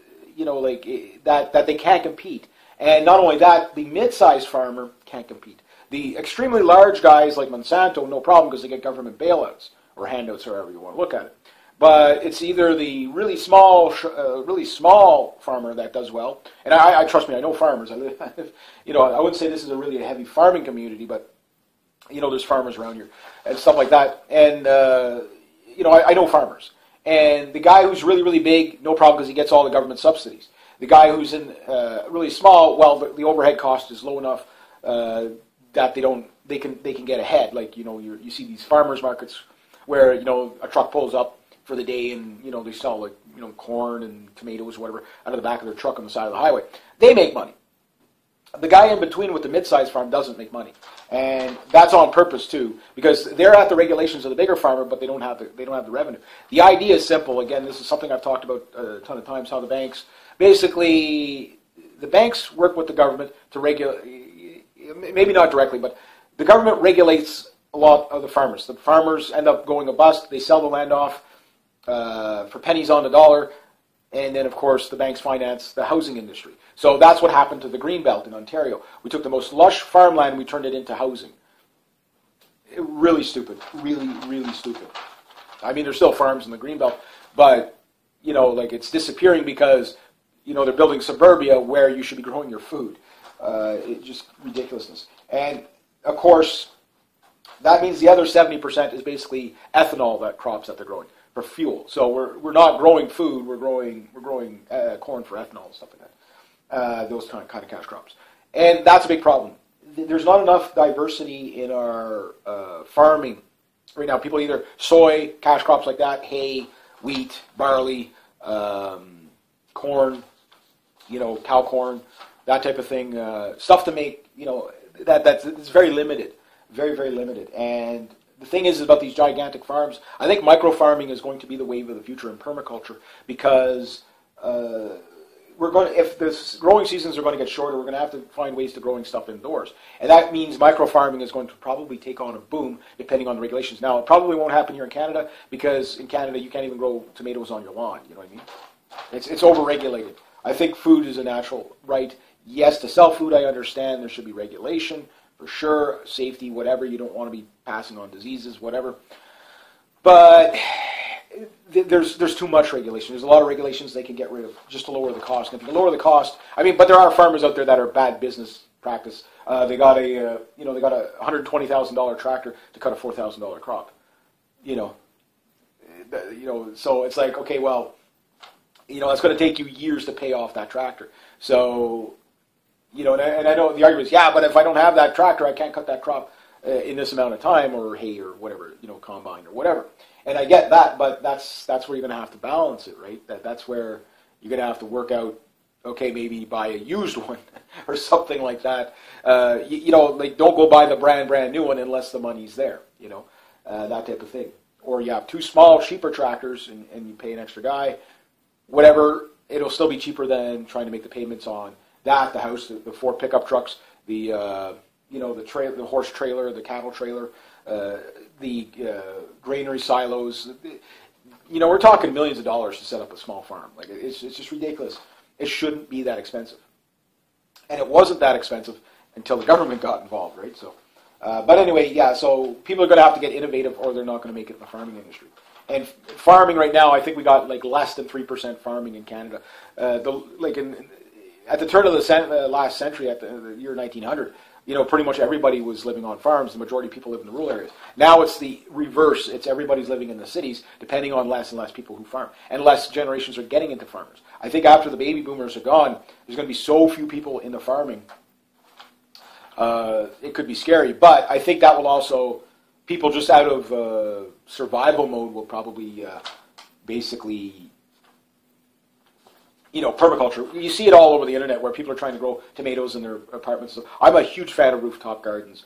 that they can't compete. And not only that, the mid-sized farmer can't compete. The extremely large guys like Monsanto, no problem because they get government bailouts or handouts, however you want to look at it. But it's either the really small farmer that does well. And I trust me, I know farmers. I wouldn't say this is a heavy farming community, but there's farmers around here and stuff like that. And I know farmers. And the guy who's really, really big, no problem because he gets all the government subsidies. The guy who's in really small, well, the overhead cost is low enough that they can get ahead. Like you see these farmers markets where a truck pulls up for the day and they sell corn and tomatoes, whatever, out of the back of their truck on the side of the highway. They make money. The guy in between with the mid-sized farm doesn't make money, and that's on purpose too, because they're at the regulations of the bigger farmer, but they don't have the revenue. The idea is simple. Again, this is something I've talked about a ton of times. How the banks work with the government to regulate, maybe not directly, but the government regulates a lot of the farmers. The farmers end up going a bust. They sell the land off for pennies on the dollar, and then of course the banks finance the housing industry. So that's what happened to the Greenbelt in Ontario. We took the most lush farmland and we turned it into housing. Really stupid. Really, really stupid. I mean, there's still farms in the Greenbelt, but it's disappearing because they're building suburbia where you should be growing your food. It's just ridiculousness. And of course, that means the other 70% is basically ethanol crops that they're growing for fuel. So we're not growing food. We're growing corn for ethanol and stuff like that. Those kind of cash crops, and that's a big problem. There's not enough diversity in our farming right now. People either soy, cash crops like that, hay, wheat, barley, corn, cow corn, that type of thing. Stuff to make, that's very limited, very, very limited. And the thing is about these gigantic farms, I think micro-farming is going to be the wave of the future in permaculture because if the growing seasons are going to get shorter, we're going to have to find ways to growing stuff indoors. And that means micro-farming is going to probably take on a boom depending on the regulations. Now, it probably won't happen here in Canada because in Canada you can't even grow tomatoes on your lawn, you know what I mean? It's over-regulated. I think food is a natural right. Yes, to sell food, I understand there should be regulation, for sure, safety, whatever. You don't want to be passing on diseases, whatever. But there's too much regulation. There's a lot of regulations they can get rid of just to lower the cost. And if you can lower the cost, but there are farmers out there that are bad business practice. They got a $120,000 tractor to cut a $4,000 crop. So it's like, okay, well, it's going to take you years to pay off that tractor. So, and I know the argument is, yeah, but if I don't have that tractor, I can't cut that crop in this amount of time, or hay, or whatever, combine, or whatever. And I get that, but that's where you're going to have to balance it, right? That's where you're going to have to work out, okay, maybe buy a used one or something like that. Don't go buy the brand new one unless the money's there, that type of thing. Or you have two small, cheaper tractors and you pay an extra guy, whatever, it'll still be cheaper than trying to make the payments on that, the house, the 4 pickup trucks, the horse trailer, the cattle trailer, the granary silos. We're talking millions of dollars to set up a small farm. Like it's just ridiculous. It shouldn't be that expensive, and it wasn't that expensive until the government got involved, right? So, but anyway, yeah. So people are going to have to get innovative, or they're not going to make it in the farming industry. And farming right now, I think we got less than 3% farming in Canada. At the turn of the last century, at the year 1900. Pretty much everybody was living on farms. The majority of people live in the rural areas. Now it's the reverse. It's everybody's living in the cities, depending on less and less people who farm. And less generations are getting into farmers. I think after the baby boomers are gone, there's going to be so few people in the farming. It could be scary. But I think that will also, people just out of survival mode will probably basically permaculture. You see it all over the internet where people are trying to grow tomatoes in their apartments. So I'm a huge fan of rooftop gardens.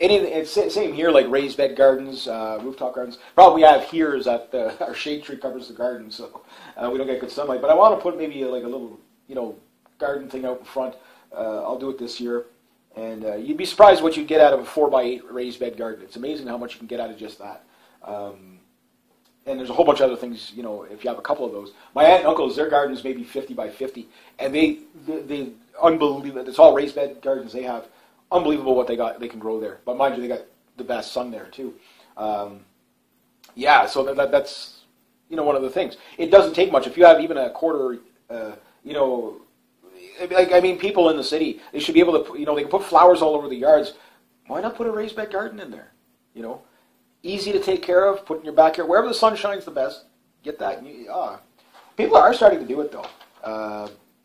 Anything, it's same here, like raised bed gardens, rooftop gardens. Problem we have here is that our shade tree covers the garden, so we don't get good sunlight. But I want to put maybe like a little, garden thing out in front. I'll do it this year. And you'd be surprised what you get out of a 4x8 raised bed garden. It's amazing how much you can get out of just that. And there's a whole bunch of other things, if you have a couple of those. My aunt and uncles, their gardens may be 50 by 50. And they unbelievable. It's all raised bed gardens they have. Unbelievable what they can grow there. But mind you, they got the best sun there too. So that's, one of the things. It doesn't take much. If you have even a quarter, people in the city, they should be able to, they can put flowers all over the yards. Why not put a raised bed garden in there? Easy to take care of, put in your backyard, wherever the sun shines the best, get that. People are starting to do it, though.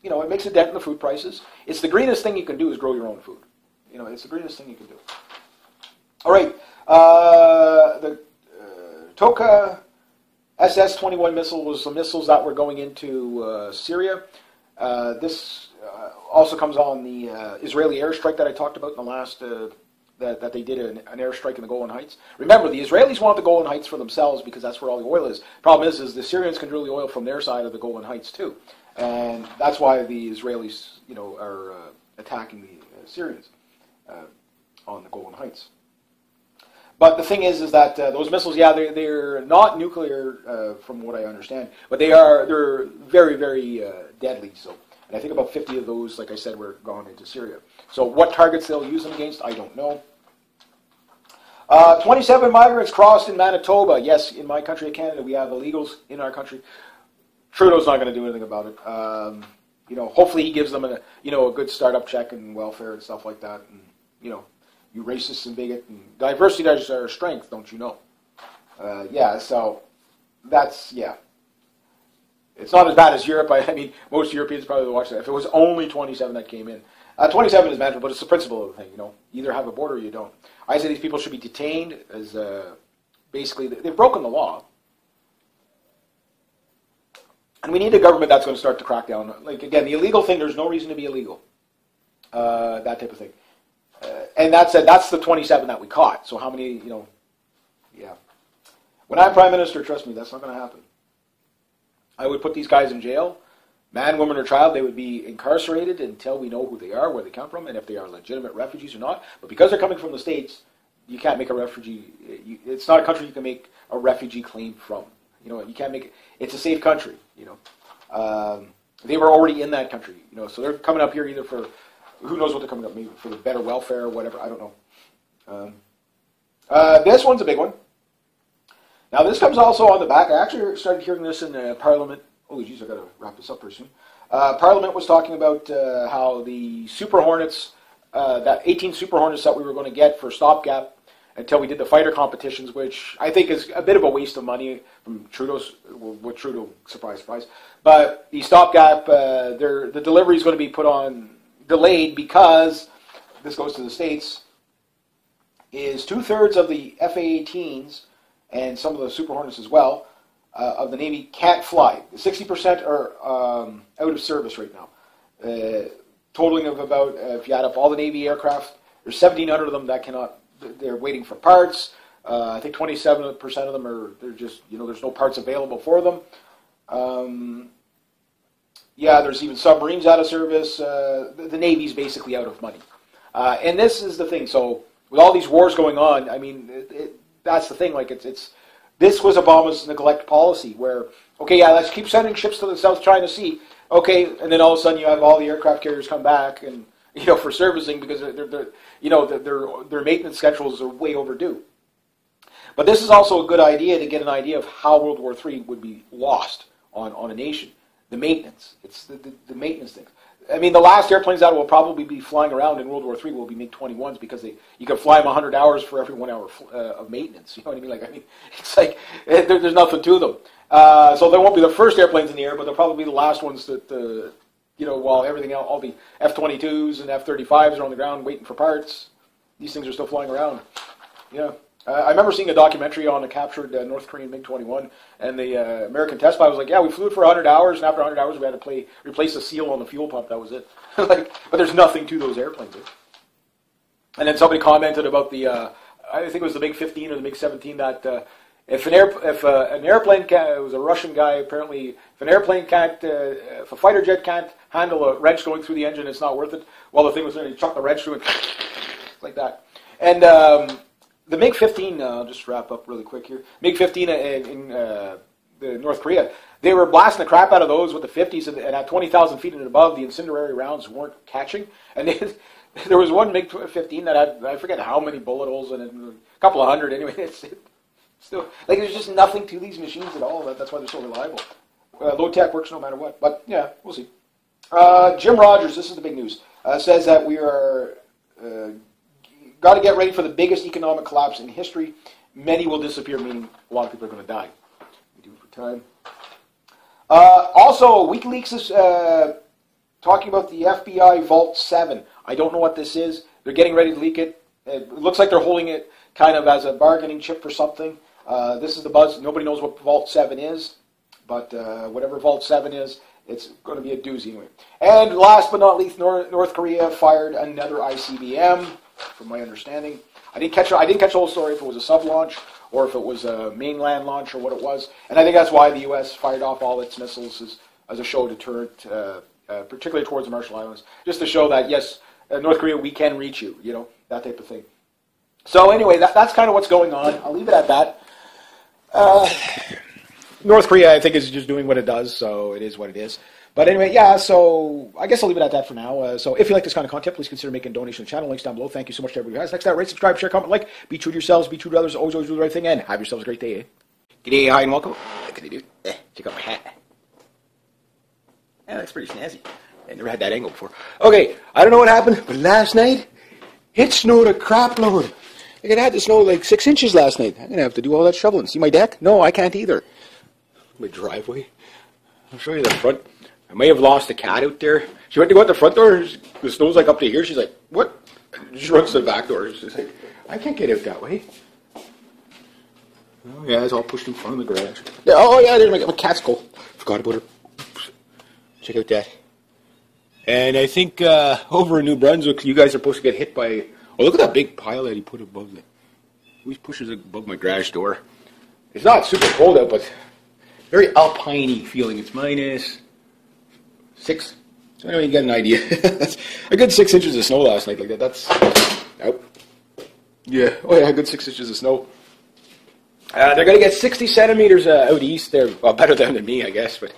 It makes a dent in the food prices. It's the greenest thing you can do is grow your own food. It's the greenest thing you can do. All right. The Toka SS-21 missile was the missiles that were going into Syria. This also comes on the Israeli airstrike that I talked about in the last, that they did an airstrike in the Golan Heights. Remember, the Israelis want the Golan Heights for themselves because that's where all the oil is. Problem is the Syrians can drill the oil from their side of the Golan Heights too. And that's why the Israelis, are attacking the Syrians on the Golan Heights. But the thing is that those missiles, they're not nuclear from what I understand, but they're very, very deadly. So, and I think about 50 of those, like I said, were gone into Syria. So what targets they'll use them against, I don't know. 27 migrants crossed in Manitoba. Yes, in my country of Canada, we have illegals in our country. Trudeau's not going to do anything about it. Hopefully he gives them a good startup check and welfare and stuff like that. And you racist and bigot, and diversity is our strength, don't you know? So that's It's not as bad as Europe. I mean, most Europeans probably would watch that. If it was only 27 that came in. 27 is manageable, but it's the principle of the thing, You either have a border or you don't. I say these people should be detained as basically, they've broken the law. And we need a government that's going to start to crack down. Like, again, the illegal thing, there's no reason to be illegal. That type of thing. And that's the 27 that we caught. So how many, When I'm Prime Minister, trust me, that's not going to happen. I would put these guys in jail. Man, woman, or child, they would be incarcerated until we know who they are, where they come from, and if they are legitimate refugees or not. But because they're coming from the States, you can't make a refugee. It's not a country you can make a refugee claim from. You can't make it. It's a safe country. They were already in that country. So they're coming up here either for, who knows what they're coming up, maybe for the better welfare or whatever. I don't know. This one's a big one. Now this comes also on the back. I actually started hearing this in Parliament. Oh, geez, I've got to wrap this up pretty soon. Parliament was talking about how the Super Hornets, that 18 Super Hornets that we were going to get for stopgap until we did the fighter competitions, which I think is a bit of a waste of money from what Trudeau, surprise, surprise. But the stopgap, the delivery is going to be delayed because, this goes to the States, is 2/3 of the FA-18s and some of the Super Hornets as well, of the Navy can't fly. 60% are out of service right now. Totaling of about, if you add up all the Navy aircraft, there's 1,700 of them that cannot, they're waiting for parts. I think 27% of them they're just, there's no parts available for them. There's even submarines out of service. The Navy's basically out of money. And this is the thing. So with all these wars going on, I mean, that's the thing. Like this was Obama's neglect policy, where let's keep sending ships to the South China Sea. And then all of a sudden you have all the aircraft carriers come back and for servicing because their maintenance schedules are way overdue. But this is also a good idea to get an idea of how World War III would be lost on a nation. The maintenance, it's the maintenance things. I mean, the last airplanes that will probably be flying around in World War III will be MiG-21s because you can fly them 100 hours for every 1 hour of maintenance. You know what I mean? It's like there's nothing to them. So they won't be the first airplanes in the air, but they'll probably be the last ones that, while everything else, all the F-22s and F-35s are on the ground waiting for parts, these things are still flying around. Yeah. I remember seeing a documentary on a captured North Korean MiG-21, and the American test pilot was like, we flew it for 100 hours, and after 100 hours we had to replace the seal on the fuel pump. That was it. But there's nothing to those airplanes. And then somebody commented about the, I think it was the MiG-15 or the MiG-17 that if an airplane can't, it was a Russian guy apparently, if an airplane can't, if a fighter jet can't handle a wrench going through the engine, it's not worth it. Well, the thing was, he chucked the wrench through it like that. And the MiG-15, I'll just wrap up really quick here. MiG-15 in the North Korea, they were blasting the crap out of those with the 50s, and at 20,000 feet and above, the incendiary rounds weren't catching. And there was one MiG-15 that had, I forget how many bullet holes in it, a couple of hundred anyway. It's still, like, there's just nothing to these machines at all. That's why they're so reliable. Low tech works no matter what. But, yeah, we'll see. Jim Rogers, this is the big news, says that we are got to get ready for the biggest economic collapse in history. Many will disappear, meaning a lot of people are going to die. We do it for time. Also, WikiLeaks is talking about the FBI Vault 7. I don't know what this is. They're getting ready to leak it. It looks like they're holding it kind of as a bargaining chip for something. This is the buzz. Nobody knows what Vault 7 is, but whatever Vault 7 is, it's going to be a doozy anyway. And last but not least, North Korea fired another ICBM, from my understanding. I didn't catch the whole story if it was a sub-launch or if it was a mainland launch or what it was. And I think that's why the U.S. fired off all its missiles as a show deterrent, particularly towards the Marshall Islands, just to show that, yes, North Korea, we can reach you, you know, that type of thing. So anyway, that's kind of what's going on. I'll leave it at that. North Korea, I think, is just doing what it does, so it is what it is. But anyway, yeah, so I guess I'll leave it at that for now. So if you like this kind of content, please consider making a donation to the channel. Links down below. Thank you so much to everybody who has. Next time, rate, subscribe, share, comment, like. Be true to yourselves, be true to others, always do the right thing, and have yourselves a great day. G'day, hi, and welcome. What can I do? Check out my hat. Yeah, that's pretty snazzy. I never had that angle before. Okay, I don't know what happened, but last night, it snowed a crap load. Like, it had to snow like 6 inches last night. I'm going to have to do all that shoveling. See my deck? No, I can't either. My driveway. I'll show you the front. I may have lost a cat out there. She went to go out the front door. The snow's like up to here. She's like, what? She runs to the back door. She's like, I can't get out that way. Oh, yeah, it's all pushed in front of the garage. Yeah, oh, yeah, there's my cat's skull. Forgot about her. Oops. Check out that. And I think over in New Brunswick, you guys are supposed to get hit by... Oh, look at that big pile that he put above it. He pushes it above my garage door. It's not super cold out, but very alpine-y feeling. It's -6. So anyway, you get an idea. That's a good 6 inches of snow last night like that. That's out. Yeah. Oh yeah, a good 6 inches of snow. They're going to get 60 centimeters out east. They're better than me, I guess. But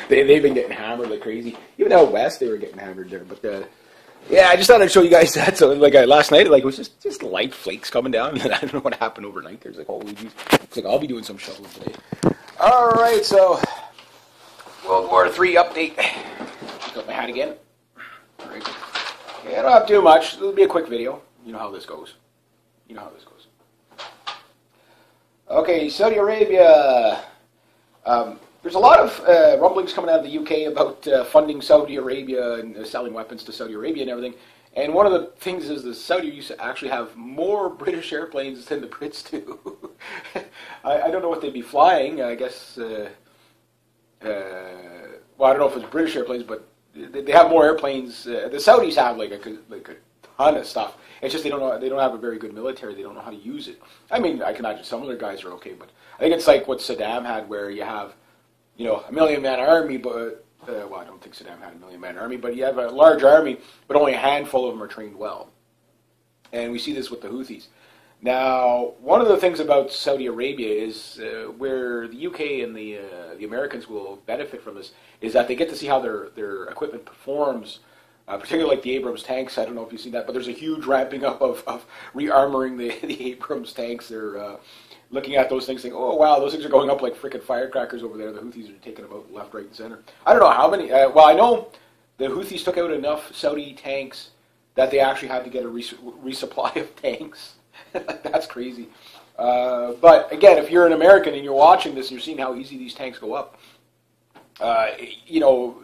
they've been getting hammered like crazy. Even out west, they were getting hammered there. But yeah, I just thought I'd show you guys that. So like last night, like it was just light flakes coming down, and I don't know what happened overnight. There's like, holy geez. It's like I'll be doing some shoveling today. All right, so World War III update. Got my hat again. All right. Yeah, I don't have too much. It'll be a quick video. You know how this goes. You know how this goes. Okay, Saudi Arabia. There's a lot of rumblings coming out of the UK about funding Saudi Arabia and selling weapons to Saudi Arabia and everything. And one of the things is the Saudis actually have more British airplanes than the Brits do. I don't know what they'd be flying. I guess, well, I don't know if it's British airplanes, but they have more airplanes. The Saudis have like a ton of stuff. It's just they don't have a very good military. They don't know how to use it. I mean, I can imagine some of their guys are okay, but I think it's like what Saddam had, where you have, you know, a 1,000,000-man army, but well, I don't think Saddam had a 1,000,000-man army, but you have a large army, but only a handful of them are trained well. And we see this with the Houthis. Now, one of the things about Saudi Arabia is where the UK and the Americans will benefit from this is that they get to see how their equipment performs, particularly like the Abrams tanks. I don't know if you've seen that, but there's a huge ramping up of re-armoring the Abrams tanks. They're looking at those things saying, oh, wow, those things are going up like frickin' firecrackers over there. The Houthis are taking them out left, right, and center. I don't know how many. Well, I know the Houthis took out enough Saudi tanks that they actually had to get a resupply of tanks. That's crazy. But, again, if you're an American and you're watching this and you're seeing how easy these tanks go up, you know,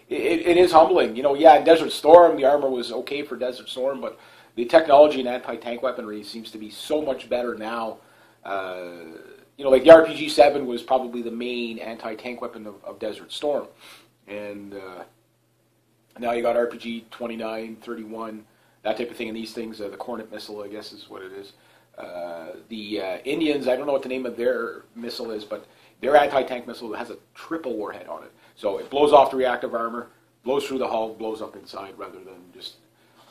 it is humbling. You know, yeah, in Desert Storm, the armor was okay for Desert Storm, but the technology in anti-tank weaponry seems to be so much better now. You know, like the RPG-7 was probably the main anti-tank weapon of Desert Storm. And now you got RPG-29, 31, that type of thing. And these things, the Cornet missile, I guess is what it is. The Indians, I don't know what the name of their missile is, but their anti-tank missile has a triple warhead on it. So it blows off the reactive armor, blows through the hull, blows up inside rather than just...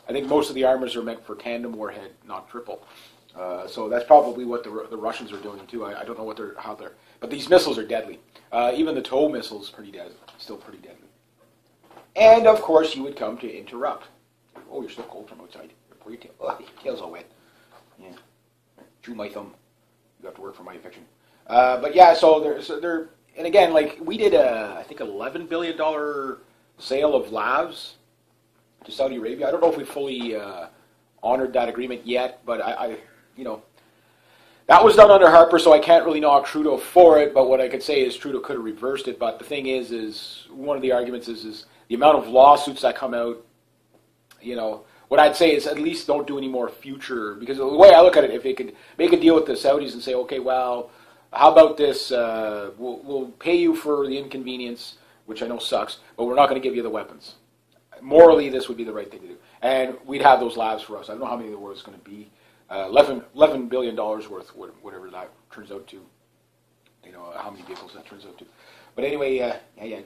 I think most of the armors are meant for tandem warhead, not triple. So that's probably what the Russians are doing too. I don't know how they're... But these missiles are deadly. Even the TOW missile is still pretty deadly. And of course you would come to interrupt. Oh, you're still cold from outside. Your tail's all wet. Yeah. Chew my thumb. You have to work for my infection. But yeah, so they're and again, like we did I think $11 billion sale of LAVs to Saudi Arabia. I don't know if we fully honored that agreement yet, but I that was done under Harper, so I can't really knock Trudeau for it. But what I could say is Trudeau could have reversed it. But the thing is one of the arguments is the amount of lawsuits that come out. What I'd say is at least don't do any more future, because the way I look at it, if they could make a deal with the Saudis and say, okay, well, how about this? We'll pay you for the inconvenience, which I know sucks, but we're not going to give you the weapons. Morally, this would be the right thing to do. And we'd have those labs for us. I don't know how many there was going to be. $11 billion worth, whatever that turns out to. How many vehicles that turns out to. But anyway, anyway.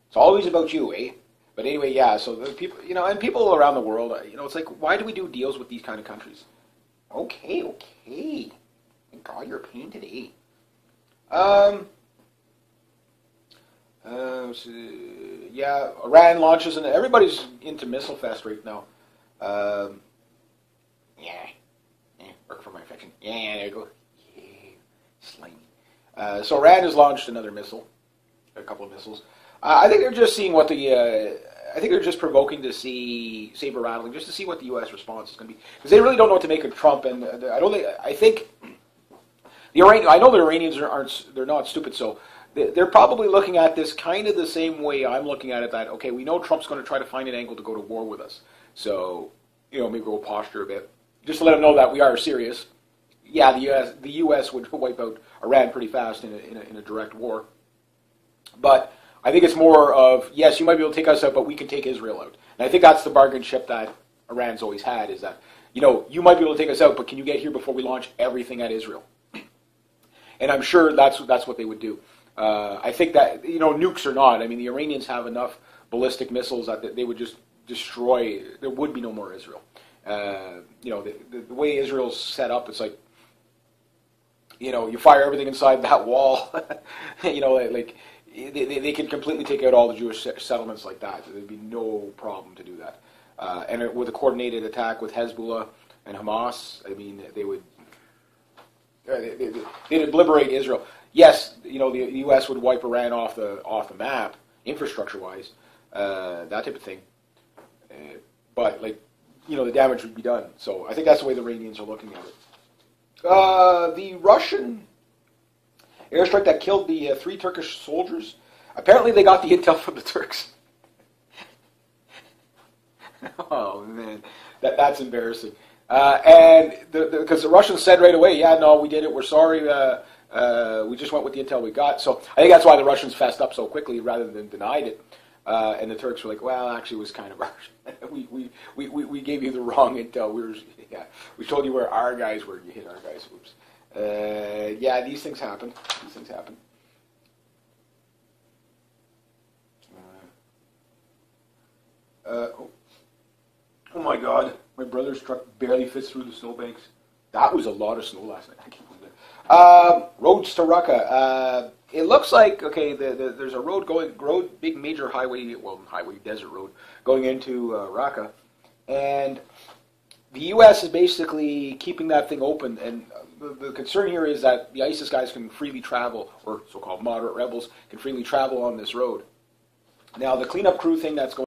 It's always about you, eh? But anyway, yeah, so the people, and people around the world, it's like, why do we do deals with these kind of countries? Okay. Thank God you're a pain today. Yeah, Iran launches, and everybody's into Missile Fest right now. Work for my infection. Yeah, there you go. Yeah, slimy. So Iran has launched another missile, a couple of missiles. I think they're just seeing what I think they're just provoking to see saber rattling, just to see what the U.S. response is going to be, because they really don't know what to make of Trump, and I think the I know the Iranians they're not stupid, so they're probably looking at this kind of the same way I'm looking at it. That okay, we know Trump's going to try to find an angle to go to war with us, so maybe we'll posture a bit, just to let them know that we are serious. Yeah, the U.S. would wipe out Iran pretty fast in a direct war, but I think it's more of, yes, you might be able to take us out, but we can take Israel out. And I think that's the bargain chip that Iran's always had, is that, you might be able to take us out, but can you get here before we launch everything at Israel? And I'm sure that's what they would do. I think that, nukes or not, I mean, the Iranians have enough ballistic missiles that they would just destroy. There would be no more Israel. The way Israel's set up, it's like, you fire everything inside that wall, They could completely take out all the Jewish settlements like that. There'd be no problem to do that. And with a coordinated attack with Hezbollah and Hamas, I mean, they'd liberate Israel. Yes, the U.S. would wipe Iran off the map, infrastructure-wise, that type of thing. But the damage would be done. So I think that's the way the Iranians are looking at it. The Russian airstrike that killed the 3 Turkish soldiers. Apparently they got the intel from the Turks. Oh, man. That's embarrassing. And because the Russians said right away, yeah, no, we did it, we're sorry, we just went with the intel we got. So I think that's why the Russians fessed up so quickly rather than denied it. And the Turks were like, well, actually it was kind of ours. we gave you the wrong intel. We told you where our guys were, you hit our guys. Oops. Yeah, these things happen. Oh my God, my brother's truck barely fits through the snowbanks. That was a lot of snow last night. I can't believe that. Roads to Raqqa. It looks like, okay, there's a big major highway, desert road, going into Raqqa, and the U.S. is basically keeping that thing open, and the concern here is that the ISIS guys can freely travel, or so-called moderate rebels can freely travel on this road. Now, the cleanup crew thing that's going